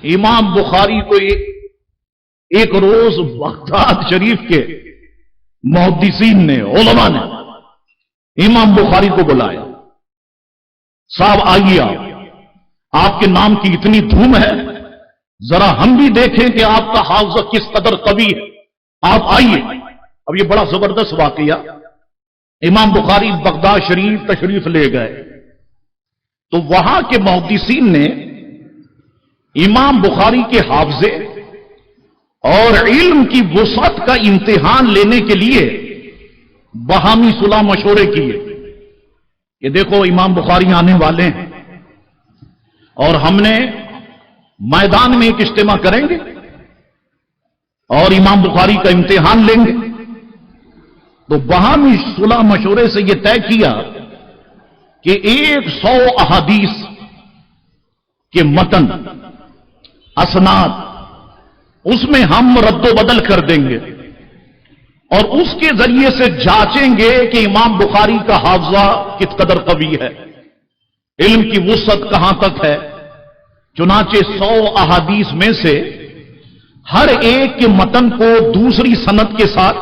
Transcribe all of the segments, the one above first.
امام بخاری کو ایک روز بغداد شریف کے محدثین نے، علماء نے امام بخاری کو بلایا، صاحب آئیے آپ کے نام کی اتنی دھوم ہے، ذرا ہم بھی دیکھیں کہ آپ کا حافظہ کس قدر قوی ہے، آپ آئیے۔ اب یہ بڑا زبردست واقعہ، امام بخاری بغداد شریف تشریف لے گئے تو وہاں کے محدثین نے امام بخاری کے حافظے اور علم کی وسعت کا امتحان لینے کے لیے باہمی صلح مشورے کیے کہ دیکھو امام بخاری آنے والے ہیں اور ہم نے میدان میں ایک اجتماع کریں گے اور امام بخاری کا امتحان لیں گے۔ تو باہمی صلح مشورے سے یہ طے کیا کہ 100 احادیث کے متن، اسناد، اس میں ہم رد و بدل کر دیں گے اور اس کے ذریعے سے جانچیں گے کہ امام بخاری کا حافظہ کس قدر قوی ہے، علم کی وسعت کہاں تک ہے۔ چنانچہ 100 احادیث میں سے ہر ایک کے متن کو دوسری سند کے ساتھ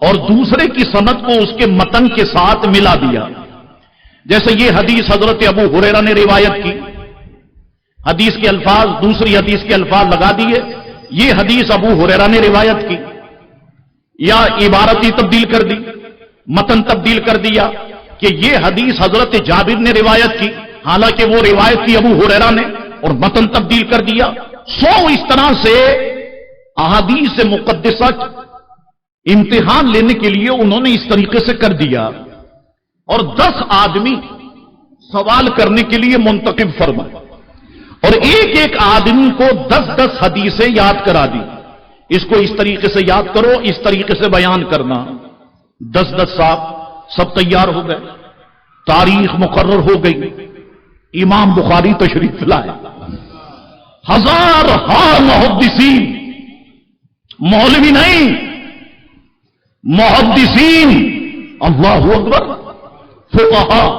اور دوسرے کی سند کو اس کے متن کے ساتھ ملا دیا۔ جیسے یہ حدیث حضرت ابو ہریرہ نے روایت کی، حدیث کے الفاظ دوسری حدیث کے الفاظ لگا دیے، یہ حدیث ابو ہریرہ نے روایت کی، یا عبارت ہی تبدیل کر دی، متن تبدیل کر دیا کہ یہ حدیث حضرت جابر نے روایت کی، حالانکہ وہ روایت کی ابو ہریرہ نے، اور متن تبدیل کر دیا۔ 100 اس طرح سے احادیث مقدسہ امتحان لینے کے لیے انہوں نے اس طریقے سے کر دیا، اور 10 آدمی سوال کرنے کے لیے منتخب فرمائے اور ایک ایک آدمی کو 10 حدیثیں یاد کرا دی، اس کو اس طریقے سے یاد کرو، اس طریقے سے بیان کرنا۔ 10 صاحب سب تیار ہو گئے، تاریخ مقرر ہو گئی، امام بخاری تشریف لائے، ہزار محدثین، مولوی نہیں، محدثین، اللہ اکبر، فقہاء،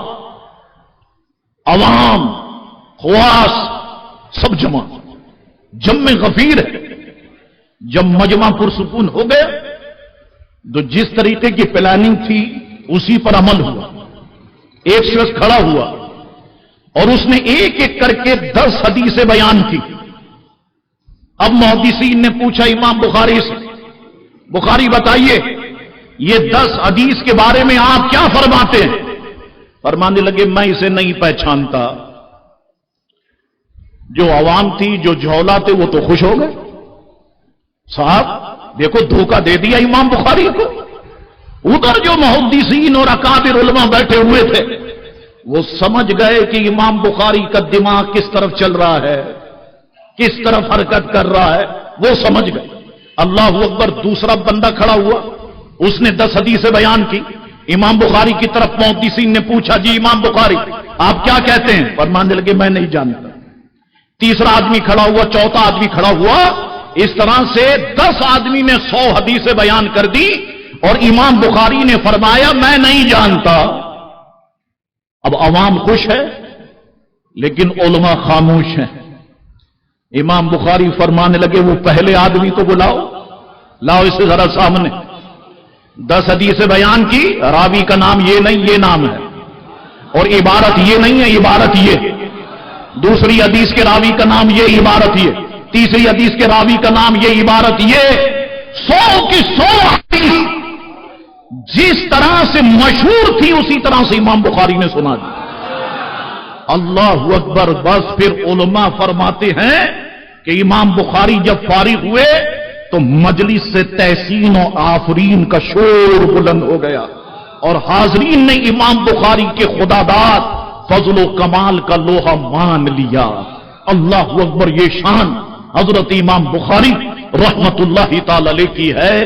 عوام، خواص، سب جمع غفیر ہے۔ جب مجمع پرسکون ہو گئے تو جس طریقے کی پلاننگ تھی اسی پر عمل ہوا۔ ایک شخص کھڑا ہوا اور اس نے ایک ایک کر کے 10 حدیثیں بیان کی۔ اب محدثین نے پوچھا امام بخاری سے، بخاری بتائیے یہ 10 حدیث کے بارے میں آپ کیا فرماتے ہیں؟ فرمانے لگے میں اسے نہیں پہچانتا۔ جو عوام تھی، جو جھولا تھے، وہ تو خوش ہو گئے، صاحب دیکھو دھوکہ دے دیا امام بخاری کو۔ ادھر جو محدثین اور اکابر علماء بیٹھے ہوئے تھے وہ سمجھ گئے کہ امام بخاری کا دماغ کس طرف چل رہا ہے، کس طرف حرکت کر رہا ہے، وہ سمجھ گئے۔ اللہ اکبر، دوسرا بندہ کھڑا ہوا، اس نے 10 حدیثیں بیان کی۔ امام بخاری کی طرف محدثین نے پوچھا جی امام بخاری آپ کیا کہتے ہیں؟ فرمانے لگے میں نہیں جانتا۔ تیسرا آدمی کھڑا ہوا، چوتھا آدمی کھڑا ہوا، اس طرح سے 10 آدمی نے 100 حدیثیں بیان کر دی اور امام بخاری نے فرمایا میں نہیں جانتا۔ اب عوام خوش ہے لیکن علماء خاموش ہیں۔ امام بخاری فرمانے لگے وہ پہلے آدمی کو بلاؤ، لاؤ اسے ذرا سامنے۔ 10 حدیثیں بیان کی، راوی کا نام یہ نہیں یہ نام ہے، اور عبارت یہ نہیں ہے عبارت یہ، دوسری حدیث کے راوی کا نام یہ عبارت یہ، تیسری حدیث کے راوی کا نام یہ عبارت یہ۔ 100 کی 100 حدیث جس طرح سے مشہور تھی اسی طرح سے امام بخاری نے سنا دی۔ اللہ اکبر۔ بس پھر علماء فرماتے ہیں کہ امام بخاری جب فارغ ہوئے تو مجلس سے تحسین و آفرین کا شور بلند ہو گیا اور حاضرین نے امام بخاری کے خداداد فضل و کمال کا لوہا مان لیا۔ اللہ اکبر۔ یہ شان حضرت امام بخاری رحمت اللہ تعالی علیہ کی ہے